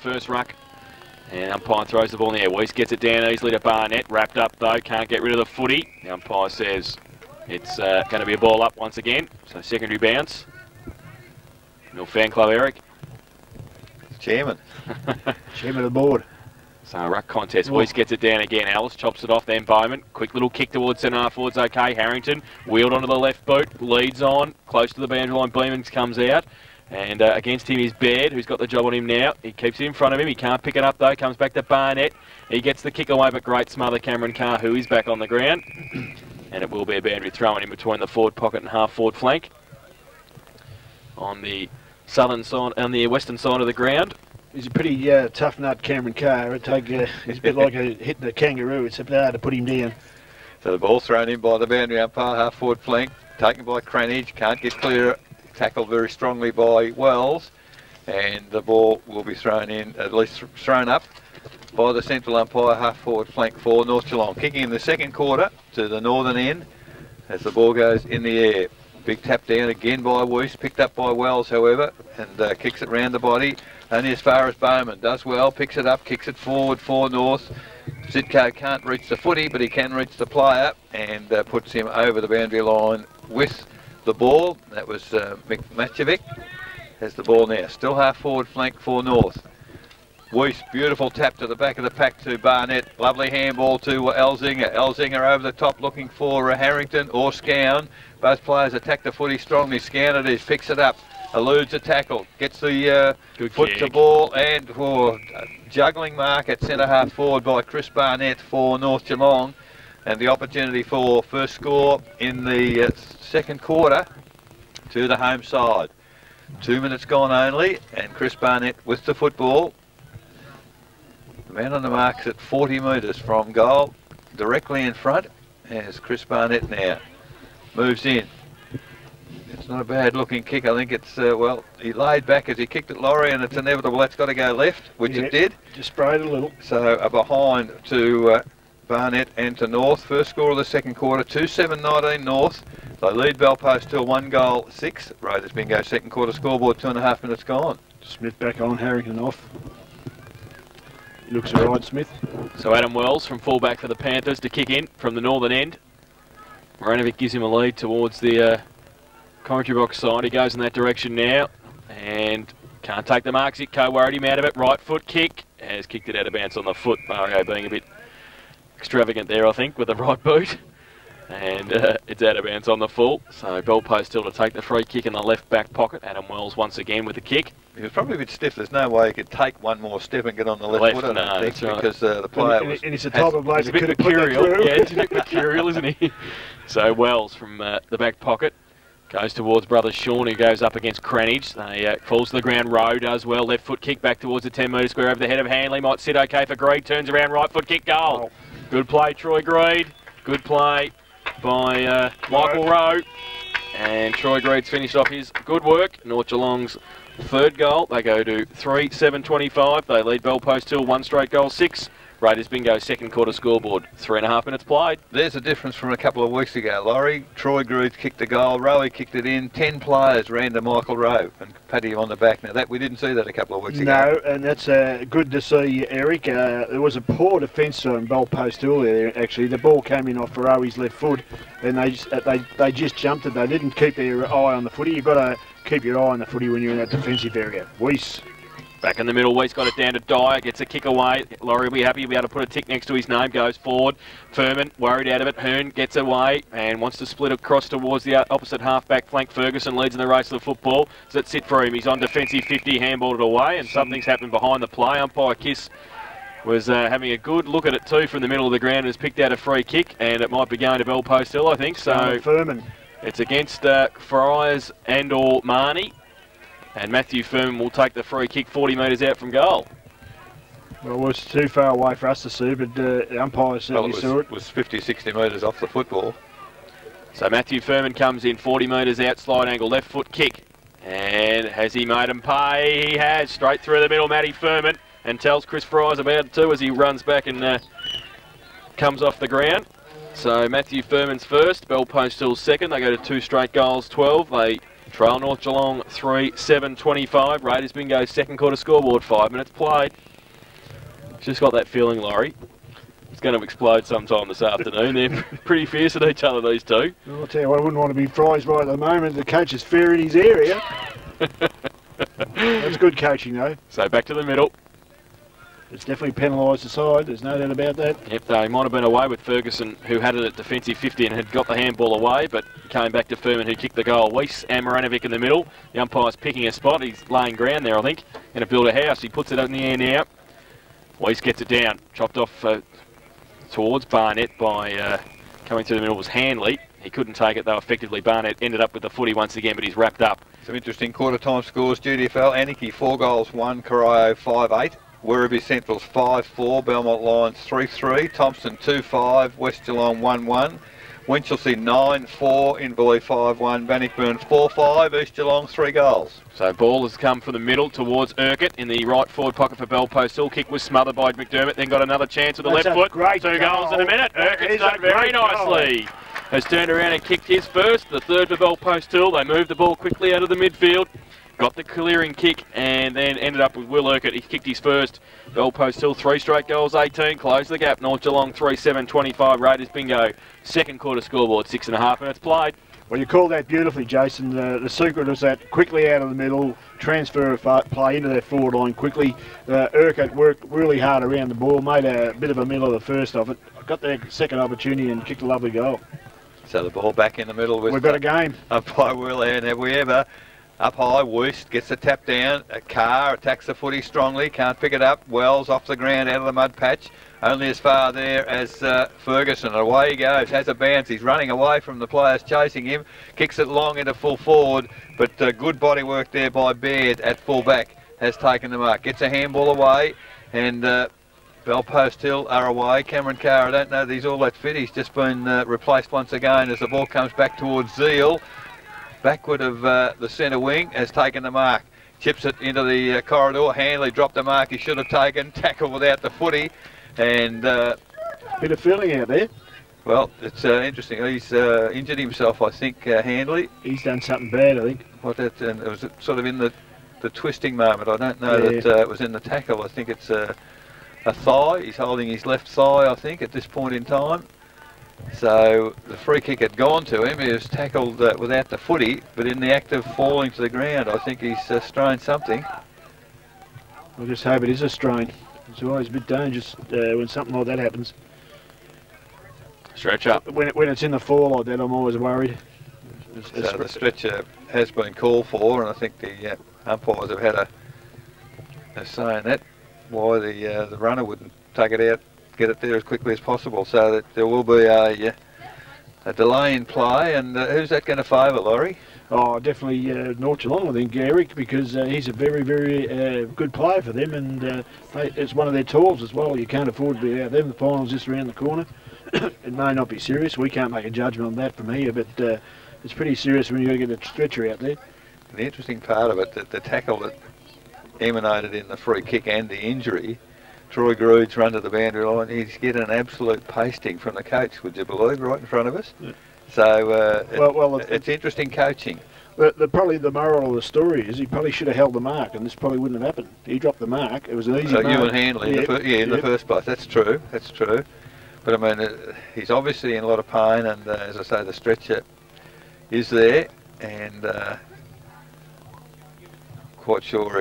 first ruck. And umpire throws the ball in the air. Weiss gets it down easily to Barnett. Wrapped up though, can't get rid of the footy. The umpire says it's going to be a ball up once again. So secondary bounce. Mill Fan Club, Eric. Chairman. Chairman of the board. So ruck contest. Weiss gets it down again. Alice chops it off, then Bowman. Quick little kick towards centre half forwards. Okay, Harrington wheeled onto the left boot. Leads on. Close to the boundary line. Beeman comes out. And against him is Baird, who's got the job on him now. He keeps it in front of him. He can't pick it up, though. Comes back to Barnett. He gets the kick away, but great smother. Cameron Carr, who is back on the ground. And it will be a boundary throw in between the forward pocket and half-forward flank. On the southern side, on the western side of the ground. He's a pretty tough nut, Cameron Carr. He's a bit like hitting a kangaroo. It's a bit hard to put him down. So the ball thrown in by the boundary umpire, half-forward flank. Taken by Cranage. Can't get clear. Tackled very strongly by Wells, and the ball will be thrown in, at least thrown up by the central umpire, half forward flank for North Geelong. Kicking in the second quarter to the northern end as the ball goes in the air. Big tap down again by Weiss, picked up by Wells however, and kicks it round the body only as far as Bowman. Does well, picks it up, kicks it forward for North. Zitko can't reach the footy, but he can reach the player and puts him over the boundary line with the ball. That was Macevic. Has the ball now. Still half forward flank for North. Weiss, beautiful tap to the back of the pack to Barnett. Lovely handball to Elzinger. Elzinger over the top looking for Harrington or Scown. Both players attack the footy strongly. Scown it is, picks it up, eludes a tackle, gets the foot to ball, and juggling mark at centre half forward by Chris Barnett for North Geelong. And the opportunity for first score in the second quarter to the home side. 2 minutes gone only, and Chris Barnett with the football. The man on the mark's at 40 metres from goal, directly in front, as Chris Barnett now moves in. It's not a bad looking kick. I think it's, well, he laid back as he kicked at Laurie, and it's inevitable that's got to go left, which it did. Just sprayed a little. So a behind to Barnett and to North. First score of the second quarter, 2-7-19 North. They lead Belpost till 1-6. Raiders Bingo second quarter scoreboard, 2.5 minutes gone. Smith back on, Harrington off. He looks all right, Smith. So Adam Wells from fullback for the Panthers to kick in from the northern end. Moranovic gives him a lead towards the commentary box side. He goes in that direction now and can't take the mark. Zitko worried him out of it. Right foot kick. Has kicked it out of bounds on the foot. Mario being a bit extravagant there, I think, with the right boot. And it's out of bounds on the full. So Belpost still to take the free kick in the left back pocket. Adam Wells once again with the kick. He was probably a bit stiff. There's no way he could take one more step and get on the left foot, I don't think, right. Because the player was... And he's the type of bloke He's a bit mercurial. Yeah, he's a bit mercurial, isn't he? So Wells from the back pocket goes towards brother Sean, who goes up against Cranage. They falls to the ground. Rowe does well. Left foot kick back towards the 10-metre square over the head of Hanley. Might sit okay for Greed. Turns around. Right foot kick. Goal. Good play, Troy Greed. Good play by Michael Rowe. And Troy Greed's finished off his good work. North Geelong's third goal. They go to 3-7-25. They lead Belpost till 1 straight goal 6. Raiders Bingo second quarter scoreboard. 3.5 minutes played. There's a difference from a couple of weeks ago, Laurie. Troy Greed kicked a goal. Rowe kicked it in. 10 players ran to Michael Rowe and patted him on the back. Now that we didn't see that a couple of weeks ago. No, and that's good to see, Eric. There was a poor defence on Belpost earlier. Actually, the ball came in off Rowe's left foot, and they just jumped it. They didn't keep their eye on the footy. You've got to keep your eye on the footy when you're in that defensive area. Weiss. Back in the middle, Weiss got it down to Dyer, gets a kick away. Laurie will be happy, he'll be able to put a tick next to his name, goes forward. Furman, worried out of it. Hearn gets away and wants to split across towards the opposite half-back flank. Ferguson leads in the race to the football. Does it sit for him? He's on defensive 50, handballed it away, and something's happened behind the play. Umpire Kiss was having a good look at it too from the middle of the ground and has picked out a free kick, and it might be going to Belpost Hill, I think. So Furman. It's against Fryers and or Marnie. And Matthew Furman will take the free kick 40 metres out from goal. Well, it was too far away for us to see, but the umpire certainly saw it. It was 50, 60 metres off the football. So Matthew Furman comes in 40 metres out, slide angle, left foot kick. And has he made him pay? He has. Straight through the middle, Matty Furman. And tells Chris Fryers about it too as he runs back and comes off the ground. So Matthew Furman's first, Belpost Hill's second. They go to 2 straight goals, 12. They Trail North Geelong 3-7-25. Raiders bingo second quarter scoreboard, 5 minutes played. Just got that feeling, Laurie. It's going to explode sometime this afternoon. They're pretty fierce at each other, these two. Well, I'll tell you what, I wouldn't want to be Fries right at the moment. The coach is fair in his area. That's good coaching, though. So back to the middle. It's definitely penalised the side. There's no doubt about that. Yep, they might have been away with Ferguson, who had it at defensive 50 and had got the handball away, but came back to Furman, who kicked the goal. Weiss and Maranovic in the middle. The umpire's picking a spot. He's laying ground there, I think. Going to build a house. He puts it up in the air now. Weiss gets it down. Chopped off towards Barnett by coming through the middle was Hanley. He couldn't take it though effectively. Barnett ended up with the footy once again, but he's wrapped up. Some interesting quarter time scores. GDFL, Aniki 4 goals, 1, Corio 5-8. Werribee Central's 5-4, Belmont Lions 3-3, Thompson 2-5, West Geelong 1-1, Winchelsea 9-4, Inverleigh 5-1, Bannockburn 4-5, East Geelong 3 goals. So ball has come from the middle towards Urquhart in the right forward pocket for Bell Post Hill. Kick was smothered by McDermott, then got another chance with the left foot. Great 2 goals in a minute. Urquhart's done very nicely. Has turned around and kicked his first, the third for Bell Post Hill. They moved the ball quickly out of the midfield. Got the clearing kick and then ended up with Will Urquhart. He kicked his first. Bell Post Hill 3 straight goals, 18. Close the gap. North Geelong 3-7-25. Raiders bingo. Second quarter scoreboard, 6.5 minutes played. Well, you called that beautifully, Jason. The secret was that quickly out of the middle, transfer of play into that forward line quickly. Urquhart worked really hard around the ball, made a bit of a middle of the first of it. Got the second opportunity and kicked a lovely goal. So the ball back in the middle. With We've got a game. Umpire Will and have we ever. Up high, Woost gets the tap down. A Carr attacks the footy strongly, can't pick it up. Wells off the ground out of the mud patch. Only as far there as Ferguson. Away he goes, has a bounce. He's running away from the players chasing him. Kicks it long into full forward, but good body work there by Baird at full back has taken the mark. Gets a handball away, and Bell Post Hill are away. Cameron Carr, I don't know that he's all that fit. He's just been replaced once again as the ball comes back towards Zeal. Backward of the centre wing has taken the mark. Chips it into the corridor. Hanley dropped the mark he should have taken. Tackle without the footy. And bit of feeling out there. Well, it's interesting. He's injured himself, I think, Hanley. He's done something bad, I think. What that? And it was sort of in the twisting moment. I don't know that it was in the tackle. I think it's a thigh. He's holding his left thigh, I think, at this point in time. So the free kick had gone to him. He was tackled without the footy, but in the act of falling to the ground, I think he's strained something. We'll just hope it is a strain. It's always a bit dangerous when something like that happens. Stretch up. When it's in the fall like that, I'm always worried. So the stretcher has been called for, and I think the umpires have had a say in that, why the runner wouldn't take it out, get it there as quickly as possible, so that there will be a delay in play. And who's that going to favour, Laurie? Oh, definitely North Geelong, I think, Eric, because he's a very, very good player for them, and it's one of their tools as well. You can't afford to be out there. The final's just around the corner. It may not be serious. We can't make a judgment on that from here, but it's pretty serious when you've got to get a stretcher out there. The interesting part of it, that the tackle that emanated in the free kick and the injury, Troy Grude's run to the boundary line, he's getting an absolute pasting from the coach, would you believe, right in front of us. Yeah. So it's interesting coaching. Probably the moral of the story is he probably should have held the mark, and this probably wouldn't have happened. He dropped the mark. It was an easy mark. So you and Hanley, in the first place. That's true. That's true. But I mean, he's obviously in a lot of pain, and as I say, the stretcher is there, and quite sure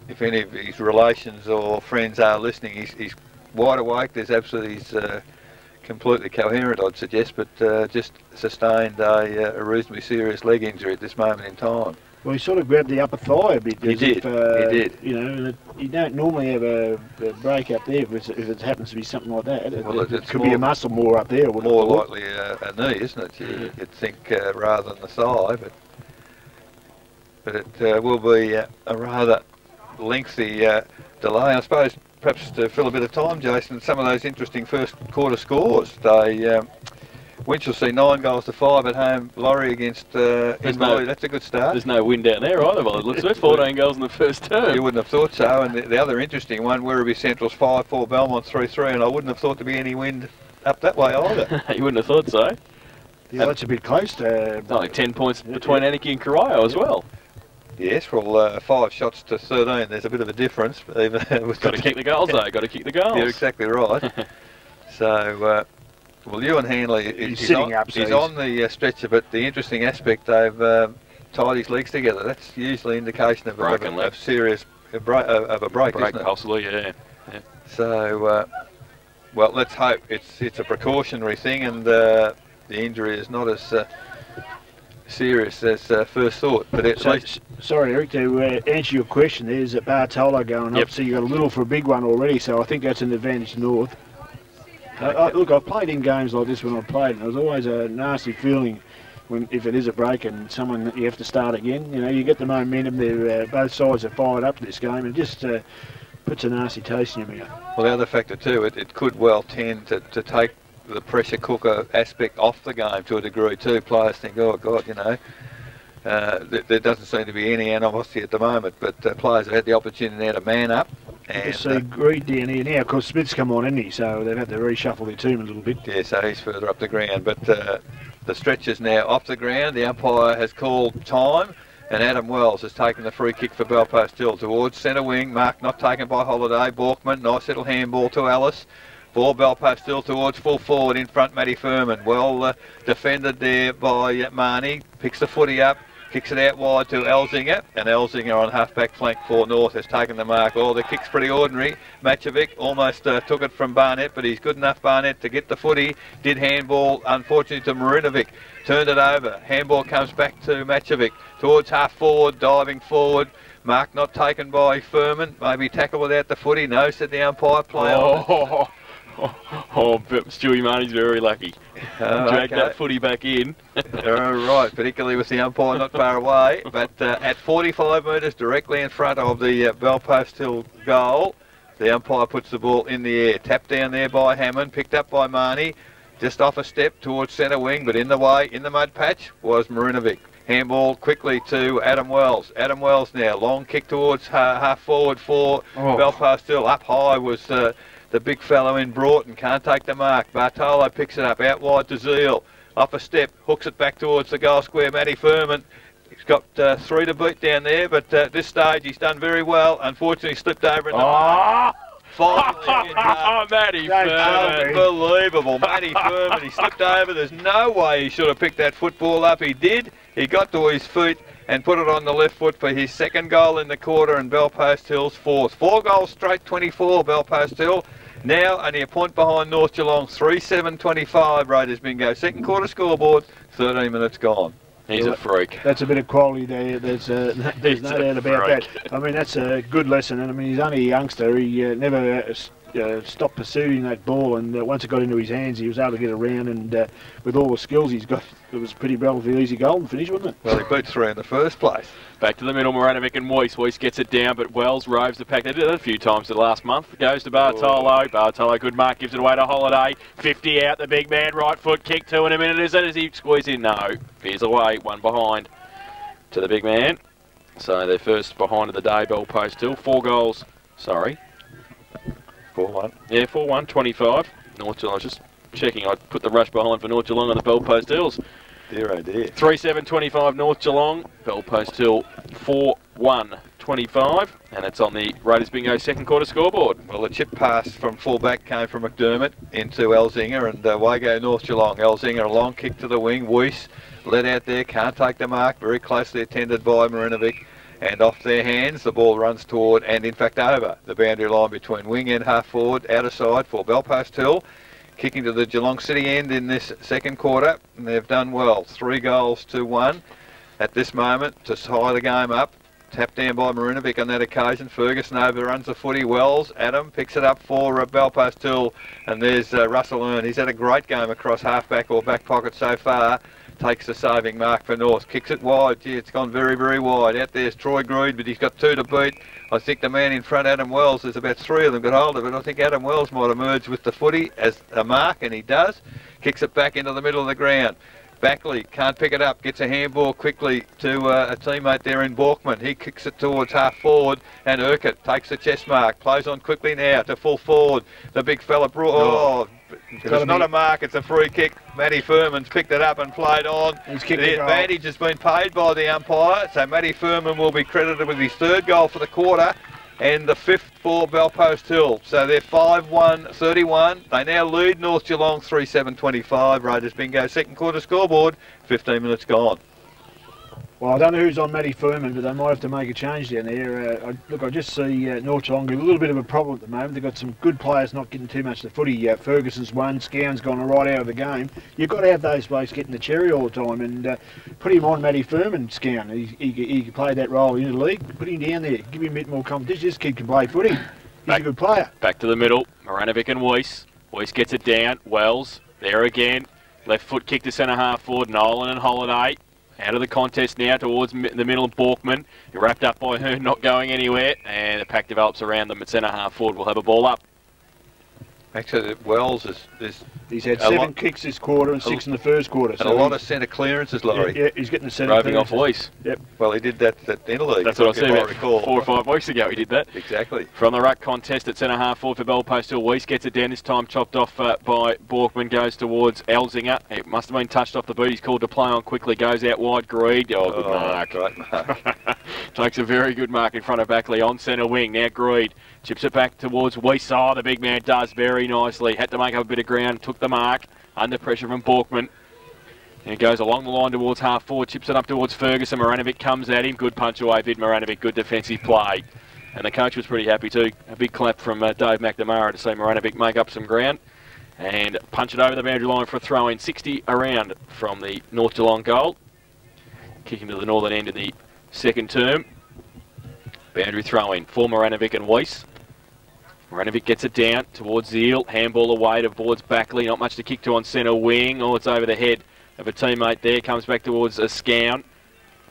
if any of his relations or friends are listening, he's wide awake. There's absolutely, he's completely coherent, I'd suggest, but just sustained a reasonably serious leg injury at this moment in time. Well, he sort of grabbed the upper thigh a bit. He did. He did. You know, you don't normally have a break up there if it happens to be something like that. It could be a muscle more up there. More likely a knee, isn't it? You'd think rather than the thigh, but it will be a rather lengthy delay, I suppose. Perhaps to fill a bit of time, Jason, some of those interesting first quarter scores. Winchelsea 9-5 at home. Laurie against Inverleigh. That's a good start. There's no wind down there either. Well, it looks like 14 goals in the first term. You wouldn't have thought so. And the other interesting one, Werribee Central's 5-4, Belmont 3-3, and I wouldn't have thought to be any wind up that way either. You wouldn't have thought so. Yeah, that's a bit close. Only 10 points between Anarchy and Corio as well. Yes, well, 5 shots to 13. There's a bit of a difference. Even Got to kick the goals, though. Got to kick the goals. You're exactly right. So, well, Ewan Hanley he's sitting up. He's on the stretcher, but the interesting aspect, they've tied his legs together. That's usually indication of a serious of a break, isn't it? Possibly, yeah. So, well, let's hope it's a precautionary thing, and the injury is not as serious as first thought. But at least, sorry, Eric, to answer your question, there's a Bartolo going up, so you got a little for a big one already. So I think that's an advantage to North. Look, I've played in games like this when I've played, and there's always a nasty feeling if it is a break and someone you have to start again. You know, you get the momentum there. Both sides are fired up to this game, and just puts a nasty taste in your mouth. Well, the other factor too, it could well tend to take the pressure cooker aspect off the game to a degree too. Players think, oh God, you know, there doesn't seem to be any animosity at the moment, but players have had the opportunity now to man up. And you see Greed down here now. Of course, Smith's come on, hasn't he? So they've had to reshuffle their team a little bit. Yeah, so he's further up the ground, but the stretch is now off the ground. The umpire has called time, and Adam Wells has taken the free kick for Belfast Hill towards centre wing. Mark not taken by Holiday. Borkman, nice little handball to Alice. Ball Belfast Hill towards full forward in front, Matty Furman. Well defended there by Marnie. Picks the footy up. Kicks it out wide to Elzinger, and Elzinger on half-back flank for North has taken the mark. Oh, the kick's pretty ordinary. Machovic almost took it from Barnett, but he's good enough, Barnett, to get the footy. Did handball, unfortunately, to Marinovic. Turned it over. Handball comes back to Machovic. Towards half-forward, diving forward. Mark not taken by Furman. Maybe tackle without the footy. No, said the umpire. Play on. But Stewie Marnie's very lucky. Drag that footy back in. Right, particularly with the umpire not far away. But at 45 metres, directly in front of the Belfast Hill goal, the umpire puts the ball in the air. Tapped down there by Hammond, picked up by Marnie. Just off a step towards centre wing, but in the way, in the mud patch, was Marinovic. Handball quickly to Adam Wells. Adam Wells now, long kick towards half forward for Belfast Hill. Up high was the big fellow in Broughton, can't take the mark. Bartolo picks it up, out wide to Zeal. Off a step, hooks it back towards the goal square. Matty Furman, he's got 3 to beat down there, but at this stage he's done very well. Unfortunately slipped over in the mark. Finally, Matty Furman. Unbelievable. Matty Furman, he slipped over. There's no way he should have picked that football up. He did. He got to his feet and put it on the left foot for his second goal in the quarter, and Belfast Hill's fourth. 4 goals straight, 24, Belfast Hill. Now only a point behind North Geelong, 3-7-25 Raiders bingo. Second quarter scoreboard, 13 minutes gone. He's a freak. That's a bit of quality there. There's no doubt about that. I mean, that's a good lesson. And I mean, he's only a youngster. He never stopped pursuing that ball. And once it got into his hands, he was able to get around. And with all the skills he's got, it was a pretty relatively easy goal and finish, wasn't it? Well, he beat 3 in the first place. Back to the middle, Marinovic and Weiss. Weiss gets it down, but Wells roves the pack. They did it a few times the last month. Goes to Bartolo. Bartolo, good mark, gives it away to Holiday. 50 out, the big man, right foot kick, 2 in a minute. Is it as he squeezes in? No. Veers away, 1 behind to the big man. So they're first behind of the day, Belfast Hill. 4 goals. Sorry. 4-1. Yeah, 4-1, 25. North Geelong, just checking. I put the rush behind for North Geelong on the Belfast Hills. Dear, oh dear. 3-7-25 North Geelong. Belfast Hill 4-1-25. And it's on the Raiders Bingo second quarter scoreboard. Well, the chip pass from full-back came from McDermott into Elzinger, and away go North Geelong. Elzinger, a long kick to the wing. Weiss led out there, can't take the mark. Very closely attended by Marinovic. And off their hands, the ball runs toward, and in fact over, the boundary line between wing and half-forward, outer side for Belfast Hill. Kicking to the Geelong City end in this second quarter, and they've done well. 3 goals to 1 at this moment to tie the game up. Tapped down by Marinovic on that occasion. Ferguson overruns the footy. Wells, Adam picks it up for Belfast Hill, and there's Russell Earn. He's had a great game across half-back or back pocket so far. Takes the saving mark for North. Kicks it wide. Gee, it's gone very, very wide. Out there's Troy Greed, but he's got 2 to beat. I think the man in front, Adam Wells, there's about 3 of them got hold of it. I think Adam Wells might emerge with the footy as a mark, and he does. Kicks it back into the middle of the ground. Backley can't pick it up, gets a handball quickly to a teammate there in Borkman. He kicks it towards half forward, and Urquhart takes the chest mark, plays on quickly now to full forward. The big fella, it's not a mark, it's a free kick. Matty Furman's picked it up and played on. The advantage has been paid by the umpire, so Matty Furman will be credited with his 3rd goal for the quarter and the 5th for Belpost Hill. So they're 5-1-31. They now lead North Geelong 3-7-25. Raiders bingo, 2nd quarter scoreboard, 15 minutes gone. Well, I don't know who's on Matty Furman, but they might have to make a change down there. I just see North Geelong with a little bit of a problem at the moment. They've got some good players not getting too much of the footy. Ferguson's won, Scown's gone right out of the game. You've got to have those blokes getting the cherry all the time, and put him on Matty Furman, Scown. He played that role in the league. Put him down there, give him a bit more competition. This kid can play footy. He's a good player. Back to the middle, Maranovic and Weiss. Weiss gets it down, Wells, there again. Left foot kick to centre half forward, Nolan and Holiday. Out of the contest now towards the middle of Borkman. You're wrapped up by Hearn, not going anywhere, and the pack develops around them at centre half forward. We'll have a ball up. Actually, Wells he's had 7 kicks this quarter and 6 in the first quarter. And a lot of centre clearances, Laurie. Yeah, he's getting the centre roving off Weiss. Yep. Well, he did that at the interleague. That's what I said about 4 or 5 weeks ago. He did that. Exactly. From the ruck contest at centre half forward for Belpost Hill. Weiss gets it down this time, chopped off by Borkman, goes towards Elzinger. It must have been touched off the boot. He's called to play on quickly, goes out wide. Greed. Oh, good mark. Great mark. Takes a very good mark in front of Backley on centre wing. Now Greed chips it back towards Weiss. Oh, the big man does very nicely. Had to make up a bit of ground, took the mark. Under pressure from Borkman. And he goes along the line towards half forward, chips it up towards Ferguson. Maranovic comes at him. Good punch away, Vid Maranovic. Good defensive play. And the coach was pretty happy too. A big clap from Dave McNamara to see Maranovic make up some ground and punch it over the boundary line for a throw-in. 60 around from the North Geelong goal. Kicking to the northern end of the second term. Boundary throw-in for Maranovic and Weiss. Maranovic gets it down towards Zeal. Handball away towards Backley. Not much to kick to on centre wing. Oh, it's over the head of a teammate there. Comes back towards a Scown.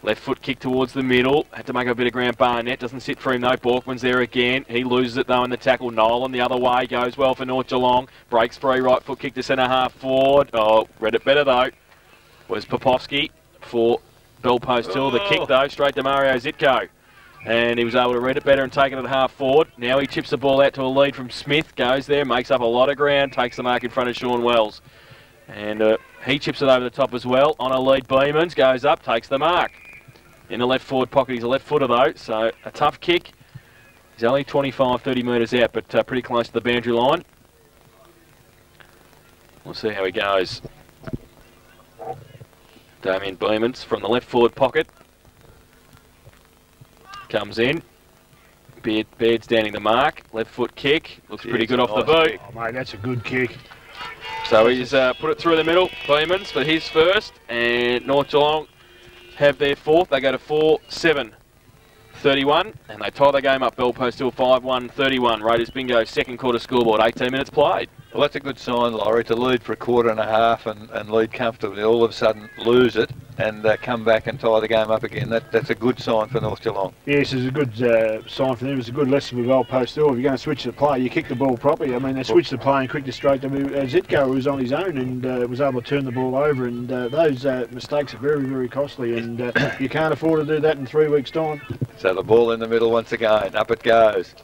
Left foot kick towards the middle. Had to make a bit of ground. Barnett doesn't sit for him though. Borkman's there again. He loses it though in the tackle. Nolan the other way. Goes well for North Geelong. Breaks free. Right foot kick to centre half forward. Oh, read it better though. Was Popovsky for Belpost Hill. The kick though straight to Mario Zitko. And he was able to read it better and take it at half forward. Now he chips the ball out to a lead from Smith. Goes there, makes up a lot of ground, takes the mark in front of Sean Wells. And he chips it over the top as well. On a lead, Beamans goes up, takes the mark. In the left forward pocket, he's a left footer though, so a tough kick. He's only 25, 30 metres out, but pretty close to the boundary line. We'll see how he goes. Damien Beamans from the left forward pocket. Comes in. Baird standing the mark. Left foot kick. Looks pretty good off the boot. Oh, mate, that's a good kick. So he's put it through the middle. Beamans for his first. And North Geelong have their fourth. They go to 4-7-31. And they tie the game up. Belpost Hill 5-1-31. Raiders bingo, second quarter scoreboard. 18 minutes played. Well, that's a good sign, Laurie, to lead for a quarter and a half and lead comfortably. All of a sudden lose it and come back and tie the game up again. That's a good sign for North Geelong. Yes, it's a good sign for them. It's a good lesson for Belpost Hill. If you're going to switch the play, you kick the ball properly. I mean, they switched the play and kicked it straight to Zitko, who was on his own and was able to turn the ball over. And those mistakes are very, very costly. And you can't afford to do that in 3 weeks' time. So the ball in the middle once again. Up it goes.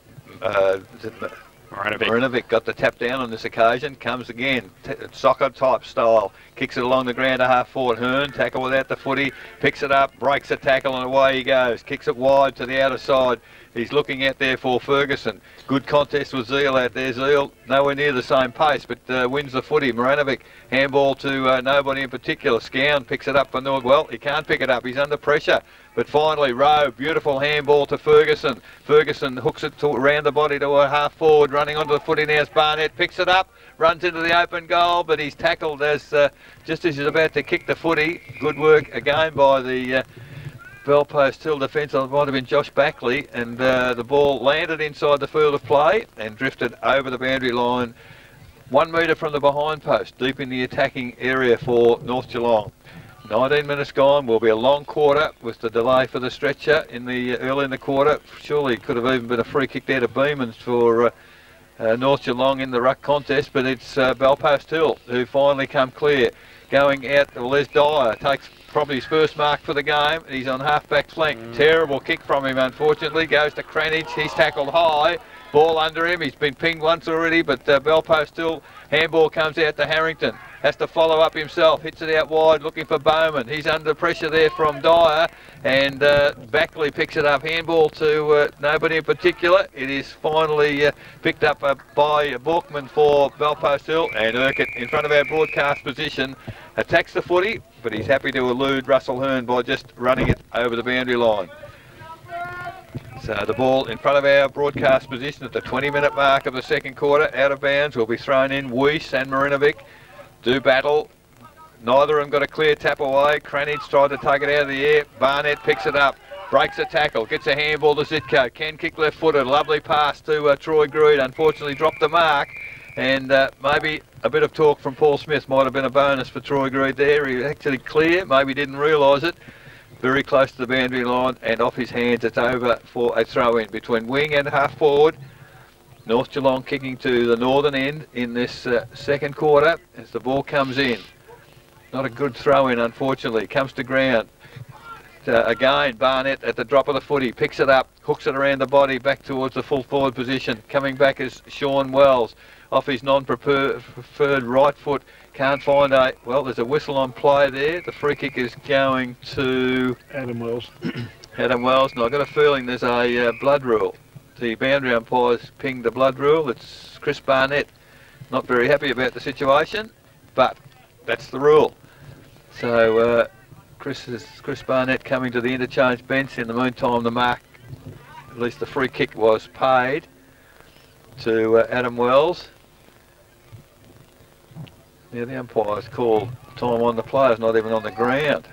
Maranovic got the tap down on this occasion, comes again, soccer type style, kicks it along the ground to half forward. Hearn, tackle without the footy, picks it up, breaks the tackle and away he goes, kicks it wide to the outer side. He's looking out there for Ferguson. Good contest with Zeal out there. Zeal nowhere near the same pace, but wins the footy. Maranovic, handball to nobody in particular. Scown picks it up for North. Well, he can't pick it up. He's under pressure. But finally, Rowe, beautiful handball to Ferguson. Ferguson hooks it around the body to a half forward, running onto the footy now. Barnett picks it up, runs into the open goal, but he's tackled as just as he's about to kick the footy. Good work again by the Belpost Hill defence. It might have been Josh Backley, and the ball landed inside the field of play and drifted over the boundary line 1 metre from the behind post, deep in the attacking area for North Geelong. 19 minutes gone. Will be a long quarter with the delay for the stretcher in the early in the quarter. Surely it could have even been a free kick there to Beamans for North Geelong in the ruck contest, but it's Belpost Hill who finally come clear. going out. Well, there's Dyer, takes probably his first mark for the game. He's on half-back flank. Terrible kick from him, unfortunately. Goes to Cranage. He's tackled high. Ball under him. He's been pinged once already, but Bell Post still. Handball comes out to Harrington. Has to follow up himself. Hits it out wide, looking for Bowman. He's under pressure there from Dyer, and Backley picks it up. Handball to nobody in particular. It is finally picked up by Borkman for Bell Post Hill, and Urquhart in front of our broadcast position attacks the footy, but he's happy to elude Russell Hearn by just running it over the boundary line. So the ball in front of our broadcast position at the 20-minute mark of the second quarter, out of bounds, will be thrown in. Weiss and Marinovic do battle. Neither of them got a clear tap away. Cranage tried to take it out of the air. Barnett picks it up, breaks a tackle, gets a handball to Zitko. Can kick left-footed. Lovely pass to Troy Greed. Unfortunately dropped the mark, and maybe a bit of talk from Paul Smith might have been a bonus for Troy Greed there. He actually clear, maybe didn't realise it. Very close to the boundary line, and off his hands. It's over for a throw-in between wing and half-forward. North Geelong kicking to the northern end in this second quarter as the ball comes in. Not a good throw-in, unfortunately. Comes to ground. Again, Barnett at the drop of the footy. Picks it up, hooks it around the body, back towards the full forward position. Coming back is Sean Wells. Off his non-preferred right foot. Can't find a... Well, there's a whistle on play there. The free kick is going to... Adam Wells. Adam Wells. Now, I've got a feeling there's a blood rule. The boundary umpires pinged the blood rule. It's Chris Barnett. Not very happy about the situation, but that's the rule. So Chris Barnett coming to the interchange bench. In the meantime, the mark, at least the free kick, was paid to Adam Wells. Now the umpires call time on the players, not even on the ground.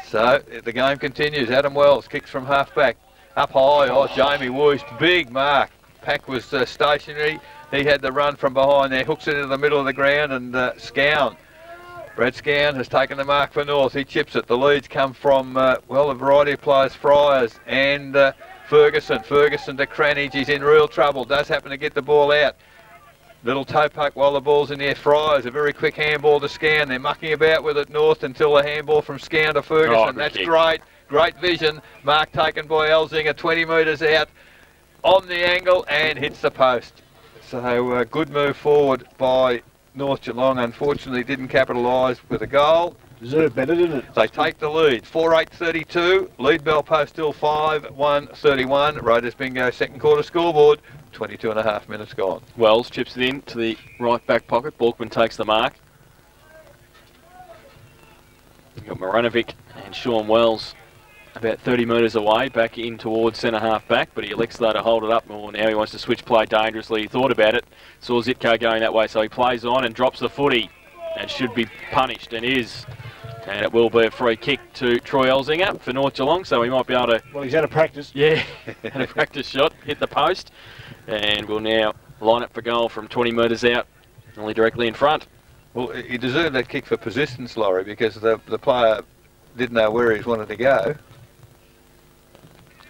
So the game continues. Adam Wells kicks from half-back. Up high, oh, Jamie Weiss, big mark. Pack was stationary. He had the run from behind there, hooks it into the middle of the ground, and Scown. Brad Scown has taken the mark for North. He chips it. The leads come from, well, a variety of players, Friars and Ferguson. Ferguson to Cranage. He's in real trouble. Does happen to get the ball out. Little toe poke while the ball's in the air. Friars, a very quick handball to Scown. They're mucking about with it, North, until the handball from Scown to Ferguson. That's great. Great vision. Mark taken by Elzinger, 20 metres out on the angle, and hits the post. So good move forward by North Geelong. Unfortunately didn't capitalise with a goal. Deserved better, didn't it? They take the lead. 4-8-32. Lead Bell Post still 5-1-31. Raiders bingo second quarter scoreboard. 22.5 minutes gone. Wells chips it in to the right back pocket. Borkman takes the mark. You've got Marinovic and Sean Wells about 30 metres away, back in towards centre half back, but he elects though to hold it up more. Now he wants to switch play dangerously. He thought about it, saw Zitko going that way, so he plays on and drops the footy and should be punished, and is. And it will be a free kick to Troy Elzinger for North Geelong, so he might be able to... Well, he's out of practice. Yeah, had a practice shot, hit the post, and will now line up for goal from 20 metres out, only directly in front. Well, he deserved that kick for persistence, Laurie, because the player didn't know where he wanted to go.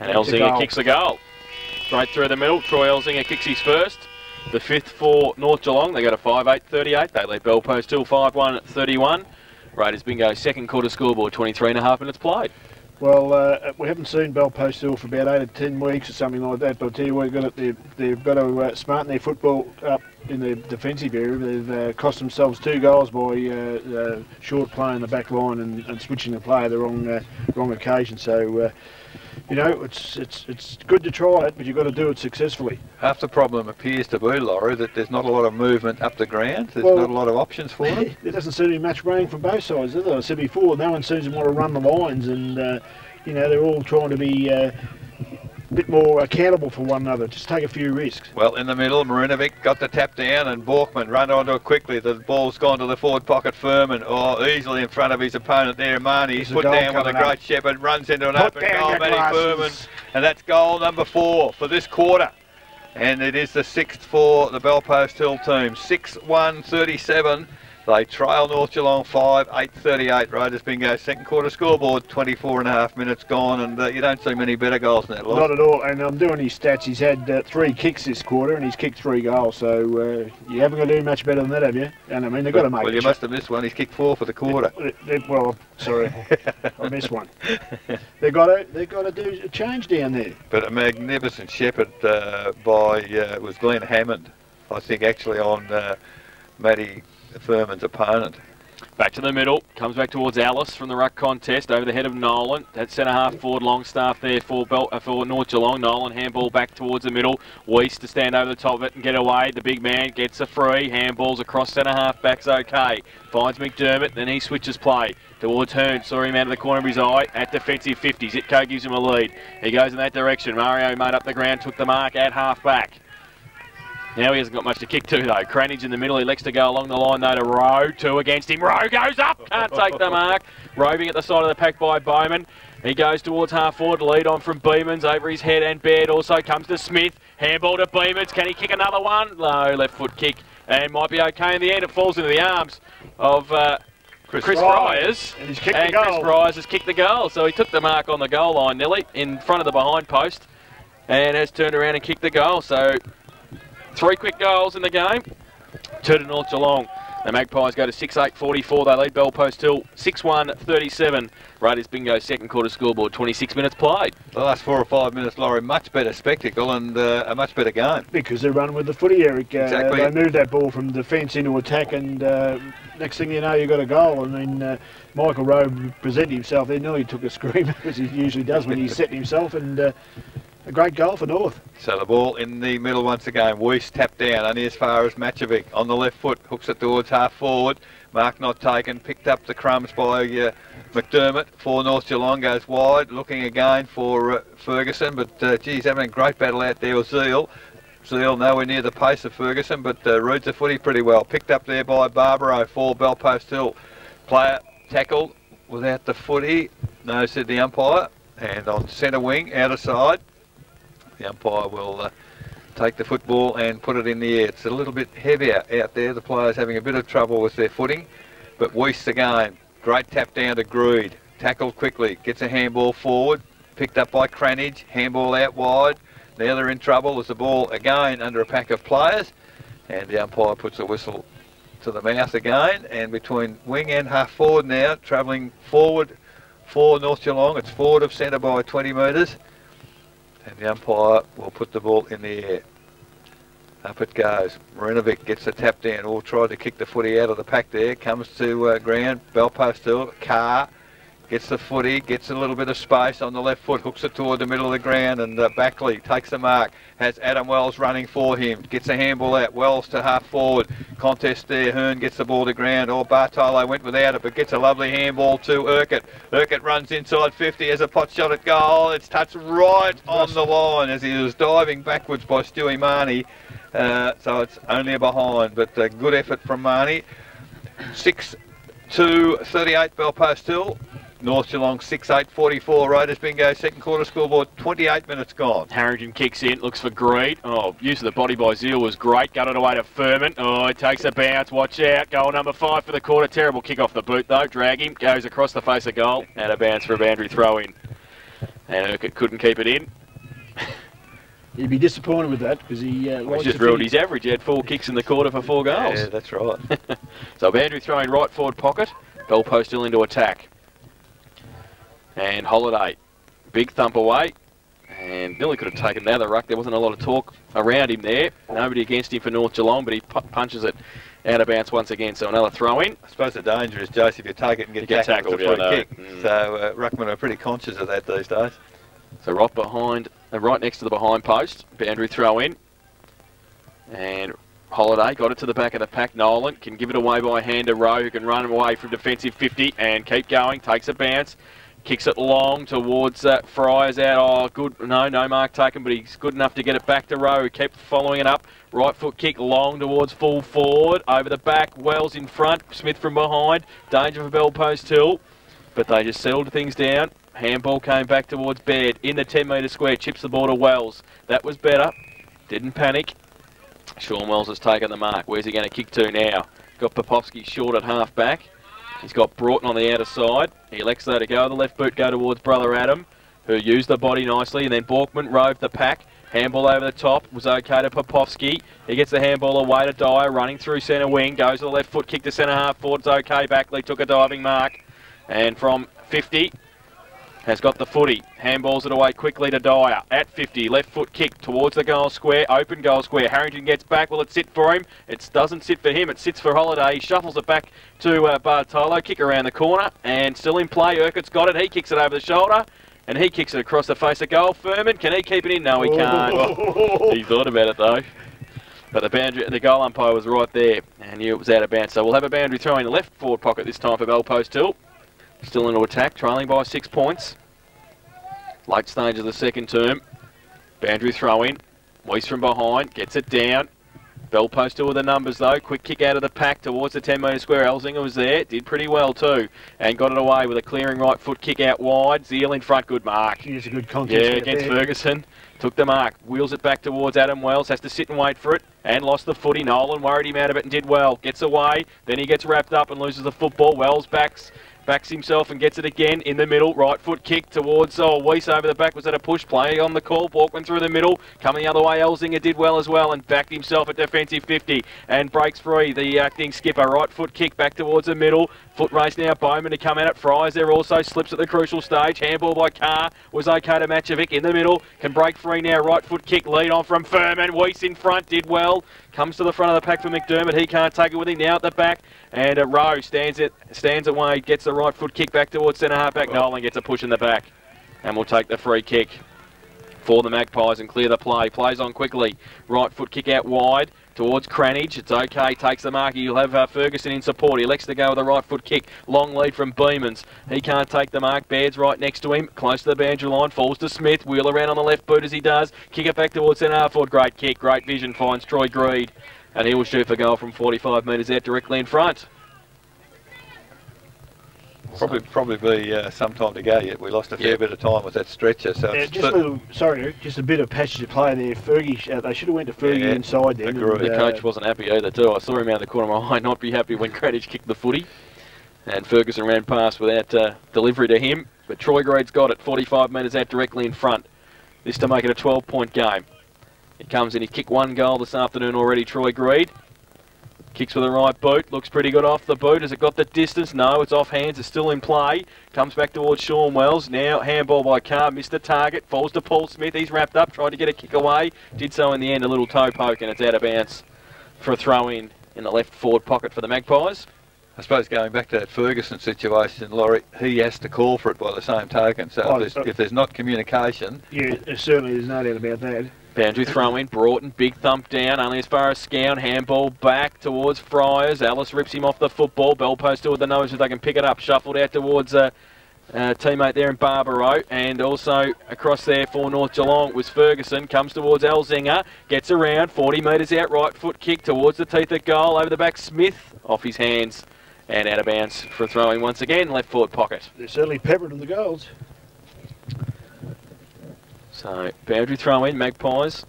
And Elzinger kicks the goal. Straight through the middle. Troy Elzinger kicks his first. The fifth for North Geelong. They go to 5-8-38. They lead Bell Post till 5-1-31. Raiders bingo second quarter scoreboard, 23.5 minutes played. Well, we haven't seen Bell Post Hill for about 8 or 10 weeks or something like that, but I'll tell you what, they've got to smarten their football up in the defensive area. They've cost themselves 2 goals by short play in the back line and switching the play at the wrong occasion. So, you know, it's good to try it, but you've got to do it successfully. Half the problem appears to be, Laurie, that there's not a lot of movement up the ground. There's not a lot of options for them. There doesn't seem to be much running from both sides, is there? I said before, no one seems to want to run the lines, and, you know, they're all trying to be a bit more accountable for one another, just take a few risks. Well, in the middle, Marinovic got the tap down, and Borkman run onto it quickly. The ball's gone to the forward pocket. Furman, easily in front of his opponent there. Marnie, he's put down with a great shepherd, runs into an open goal. Matty Furman, and that's goal number 4 for this quarter. And it is the 6th for the Bell Post Hill team. 6-1-37. They trail North Geelong 5, 8:38. Raiders bingo. Second quarter scoreboard, 24.5 minutes gone, and you don't see many better goals in that lot. Not at all. And I'm doing his stats. He's had 3 kicks this quarter, and he's kicked 3 goals. So you haven't got to do much better than that, have you? And I mean, they've got to make. Well, you must have missed one. He's kicked 4 for the quarter. Well, sorry, I missed one. They've got to do a change down there. But a magnificent shepherd was Glenn Hammond, I think, actually on Matty Thurman's opponent. Back to the middle, comes back towards Alice from the ruck contest, over the head of Nolan. That centre half forward Longstaff there for North Geelong. Nolan handball back towards the middle. Weiss to stand over the top of it and get away. The big man gets a free. Handballs across centre half, back's okay. Finds McDermott, then he switches play towards Hearn. Saw him out of the corner of his eye at defensive 50. Zitko gives him a lead. He goes in that direction. Mario made up the ground, took the mark at half back. Now he hasn't got much to kick to, though. Cranage in the middle. He elects to go along the line, though, to Rowe. 2 against him. Rowe goes up. Can't take the mark. Roving at the side of the pack by Bowman. He goes towards half forward. Lead on from Beamans over his head, and Baird also comes to Smith. Handball to Beamans. Can he kick another one? No, left foot kick. And might be okay in the end. It falls into the arms of Chris Fryers. And he's kicked the goal. Chris Fryers has kicked the goal. So he took the mark on the goal line, nearly, in front of the behind post. And has turned around and kicked the goal. So 3 quick goals in the game. 2 to North Geelong. The Magpies go to 6-8-44. They lead Bell Post Hill 6-1-37. Raiders bingo second quarter scoreboard. 26 minutes played. The last 4 or 5 minutes, Laurie, much better spectacle and a much better game. Because they're running with the footy, Eric. Exactly. They move that ball from defence into attack, and next thing you know, you've got a goal. I mean, Michael Rowe presented himself there, nearly took a scream, as he usually does when he's setting himself, and a great goal for North. So the ball in the middle once again. Weiss tapped down only as far as Matchovic on the left foot. Hooks it towards half forward. Mark not taken. Picked up the crumbs by McDermott. For North Geelong goes wide. Looking again for Ferguson. But geez, having a great battle out there with Zeal. Zeal nowhere near the pace of Ferguson, but reads the footy pretty well. Picked up there by Barbaro for Bell Post Hill. Player tackled without the footy. No, said the umpire. And on centre wing, outer side. The umpire will take the football and put it in the air. It's a little bit heavier out there. The players having a bit of trouble with their footing. But Weiss again. Great tap down to Greed. Tackled quickly. Gets a handball forward. Picked up by Cranage. Handball out wide. Now they're in trouble. There's the ball again under a pack of players. And the umpire puts a whistle to the mouth again. And between wing and half forward now. Travelling forward for North Geelong. It's forward of centre by 20 metres. And the umpire will put the ball in the air. Up it goes. Marinovic gets the tap down. All tried to kick the footy out of the pack there. Comes to ground. Bell Post Hill. Carr gets the footy. Gets a little bit of space on the left foot. Hooks it toward the middle of the ground. And Backley takes the mark. Has Adam Wells running for him. Gets a handball out. Wells to half forward. Contest there. Hearn gets the ball to ground. Bartolo went without it, but gets a lovely handball to Urquhart. Urquhart runs inside 50 as a pot shot at goal. It's touched right on the line as he was diving backwards by Stewie Marnie. So it's only a behind, but a good effort from Marnie. 6-2-38 Bell Post Hill. North Geelong 6-8-44. Raiders bingo second quarter scoreboard. 28 minutes gone. Harrington kicks in, looks for Greed. Oh, use of the body by Zeal was great. Got it away to Furman. Oh, it takes a bounce. Watch out. Goal number 5 for the quarter. Terrible kick off the boot though. Drag him. Goes across the face of goal. And a bounce for a boundary throw in. And Urquhart couldn't keep it in. He'd be disappointed with that because he just ruined his average. He had 4 kicks in the quarter for 4 goals. Yeah, that's right. So boundary throw in right forward pocket. Bell Post Hill into attack. And Holiday, big thump away, and nearly could have taken the other ruck. There wasn't a lot of talk around him there. Nobody against him for North Geelong, but he punches it out of bounds once again. So another throw in. I suppose the danger is, Joseph, if you take it and get tackled, it's a free kick. So ruckmen are pretty conscious of that these days. So right behind, right next to the behind post, boundary throw in, and Holiday got it to the back of the pack. Nolan can give it away by hand to Rowe, who can run him away from defensive 50 and keep going. Takes a bounce. Kicks it long towards Fryers out. Oh, good. No mark taken, but he's good enough to get it back to Rowe, who kept following it up. Right foot kick long towards full forward. Over the back, Wells in front. Smith from behind. Danger for Bell Post Hill. But they just settled things down. Handball came back towards Baird. In the 10-metre square, chips the ball to Wells. That was better. Didn't panic. Sean Wells has taken the mark. Where's he going to kick to now? Got Popovsky short at half back. He's got Broughton on the outer side. He elects though to go. The left boot go towards brother Adam, who used the body nicely. And then Borkman roved the pack. Handball over the top was okay to Popovsky. He gets the handball away to Dyer, running through centre wing. Goes to the left foot, kick to centre half forward. It's okay. Backley took a diving mark. And from 50, has got the footy. Handballs it away quickly to Dyer. At 50, left foot kick towards the goal square. Open goal square. Harrington gets back. Will it sit for him? It doesn't sit for him. It sits for Holiday. He shuffles it back to Bartolo. Kick around the corner. And still in play. Urquhart's got it. He kicks it over the shoulder. And he kicks it across the face of goal. Furman, can he keep it in? No, he can't. Well, he thought about it though. But the goal umpire was right there and knew it was out of bounds. So we'll have a boundary throw in the left forward pocket this time for Belpost Hill. Still into attack, trailing by 6 points. Late stage of the second term. Boundary throw in. Weiss from behind, gets it down. Belpost Hill with the numbers though. Quick kick out of the pack towards the 10 metre square. Elzinga was there, did pretty well too. And got it away with a clearing right foot kick out wide. Zeal in front, good mark. Here's a good contest. Yeah, against Ferguson. Took the mark. Wheels it back towards Adam Wells. Has to sit and wait for it. And lost the footy. Nolan worried him out of it and did well. Gets away. Then he gets wrapped up and loses the football. Wells backs himself and gets it again in the middle. Right foot kick towards Weiss over the back. Was that a push play on the call? Borkman through the middle. Coming the other way, Elzinga did well as well and backed himself at defensive 50 and breaks free. The acting skipper. Right foot kick back towards the middle. Foot race now. Bowman to come at it. Fries there also. Slips at the crucial stage. Handball by Carr. Was okay to Matchovic in the middle. Can break free now. Right foot kick. Lead on from Furman. Weiss in front. Did well. Comes to the front of the pack for McDermott. He can't take it with him now at the back. And Rowe stands away. Gets the right foot kick back towards centre half back. Nolan gets a push in the back. And will take the free kick for the Magpies and clear the play. Plays on quickly. Right foot kick out wide towards Cranage. It's okay. Takes the mark. You'll have Ferguson in support. He elects to go with a right foot kick. Long lead from Beamans. He can't take the mark. Baird's right next to him. Close to the boundary line. Falls to Smith. Wheel around on the left boot as he does. Kick it back towards centre half forward. Great kick. Great vision. Finds Troy Greed. And he will shoot for goal from 45 metres out directly in front. Probably be some time to go yet. We lost a fair bit of time with that stretcher. So just a bit of passage of play there. Fergie, they should have went to Fergie inside then. The coach wasn't happy either too. I saw him out of the corner of my eye not be happy when Cranage kicked the footy. And Ferguson ran past without delivery to him. But Troy Greed's got it 45 metres out directly in front. This to make it a 12-point game. He comes in, he kicked 1 goal this afternoon already, Troy Greed. Kicks with the right boot, looks pretty good off the boot. Has it got the distance? No, it's off hands, it's still in play. Comes back towards Sean Wells. Now handball by Carr, missed the target. Falls to Paul Smith, he's wrapped up, tried to get a kick away. Did so in the end, a little toe poke, and it's out of bounds for a throw in the left forward pocket for the Magpies. I suppose going back to that Ferguson situation, Laurie, he has to call for it by the same token. So if there's not communication... Yeah, certainly there's no doubt about that. Boundary throw in, Broughton, big thump down, only as far as Scown, handball back towards Friars. Ellis rips him off the football, Belpost Hill with the nose if they can pick it up, shuffled out towards teammate there in Barbaro, and also across there for North Geelong was Ferguson, comes towards Elzinga, gets around, 40 metres out, right foot kick towards the teeth of goal, over the back, Smith off his hands and out of bounds for a throw in once again, left forward pocket. They're certainly peppered in the goals. So, boundary throw in, Magpies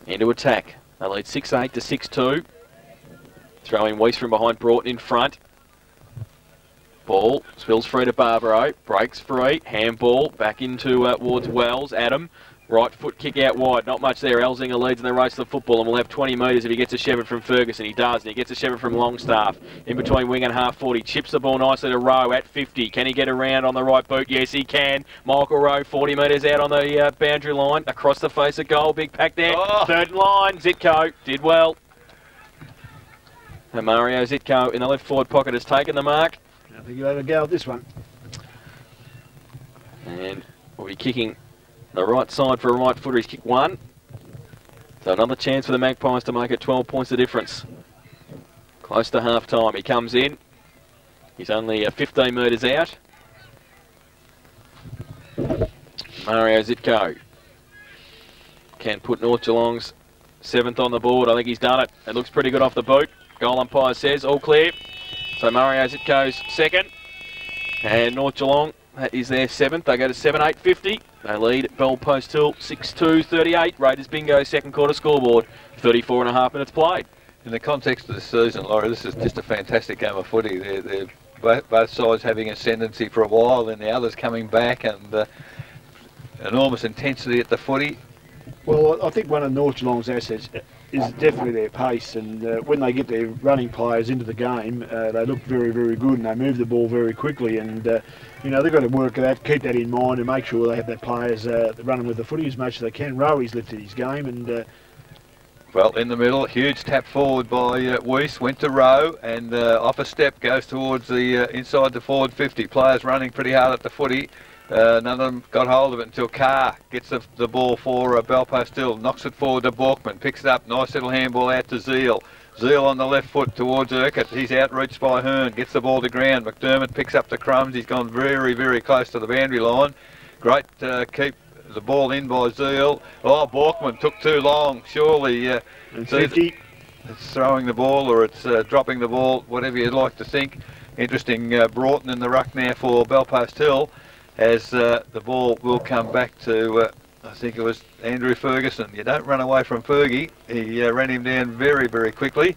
into attack. They lead 6-8 to 6-2. Throw in Weiss from behind, Broughton in front. Ball spills free to Barbaro, breaks free, handball back into towards Wells, Adam. Right foot kick out wide, not much there. Elzinga leads in the race to the football and will have 20 metres if he gets a Shepard from Ferguson. He does, and he gets a Shepard from Longstaff. In between wing and half 40, chips the ball nicely to Rowe at 50. Can he get around on the right boot? Yes, he can. Michael Rowe, 40 metres out on the boundary line, across the face of goal. Big pack there. Third line, Zitko did well. And Mario Zitko in the left forward pocket has taken the mark. I think you'll have a go at this one. And we'll be kicking the right side for a right footer. He's kicked 1. So another chance for the Magpies to make it 12 points of difference. Close to half time. He comes in. He's only 15 metres out. Mario Zitko can put North Geelong's 7th on the board. I think he's done it. It looks pretty good off the boot. Goal umpire says all clear. So Mario Zitko's 2nd. And North Geelong is their 7th. They go to 7-8-50. They lead Belpost Hill 6-2-38. Raiders bingo 2nd quarter scoreboard. 34.5 minutes played. In the context of the season, Laurie, this is just a fantastic game of footy. They're both sides having ascendancy for a while, then the others coming back, and enormous intensity at the footy. Well, I think one of North Geelong's assets is definitely their pace, and when they get their running players into the game, they look very, very good, and they move the ball very quickly, and you know, they've got to work that, keep that in mind, and make sure they have their players running with the footy as much as they can. Rowe's lifted his game, and well, in the middle, huge tap forward by Weiss, went to Rowe, and off a step goes towards the inside the forward 50. Players running pretty hard at the footy. None of them got hold of it until Carr gets the ball for Belpost Hill, knocks it forward to Borkman, picks it up, nice little handball out to Zeal. Zeal on the left foot towards Urquhart. He's outreached by Hearn, gets the ball to ground. McDermott picks up the crumbs. He's gone very, very close to the boundary line. Great keep the ball in by Zeal. Oh, Borkman took too long. Surely 50. It's throwing the ball or it's dropping the ball, whatever you'd like to think. Interesting Broughton in the ruck now for Belpost Hill, as the ball will come back to, I think it was Andrew Ferguson. You don't run away from Fergie. He ran him down very, very quickly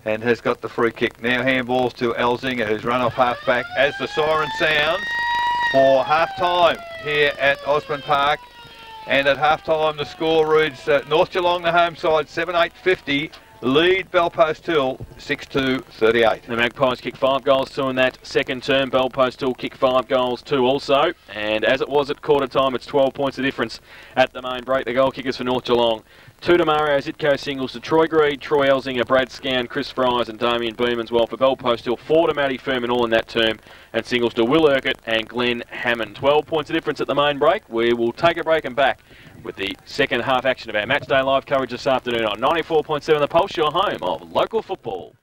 and has got the free kick. Now handballs to Elzinga, who's run off half back as the siren sounds for half time here at Osborne Park. And at half time the score reads North Geelong, the home side, 7-8-50. Lead Belpost Hill 6-2-38. The Magpies kick 5 goals, 2 in that second term. Belpost Hill kick 5 goals, 2 also. And as it was at quarter time, it's 12 points of difference at the main break. The goal kickers for North Geelong: 2 to Mario Zitko singles to Troy Greed, Troy Elzinga, Brad Scan, Chris Fries and Damien Beamans. Well, for Belpost Hill, 4 to Matty Furman, all in that term, and singles to Will Urquhart and Glenn Hammond. 12 points of difference at the main break. We will take a break and back with the second half action of our Matchday live coverage this afternoon on 94.7 The Pulse, your home of local football.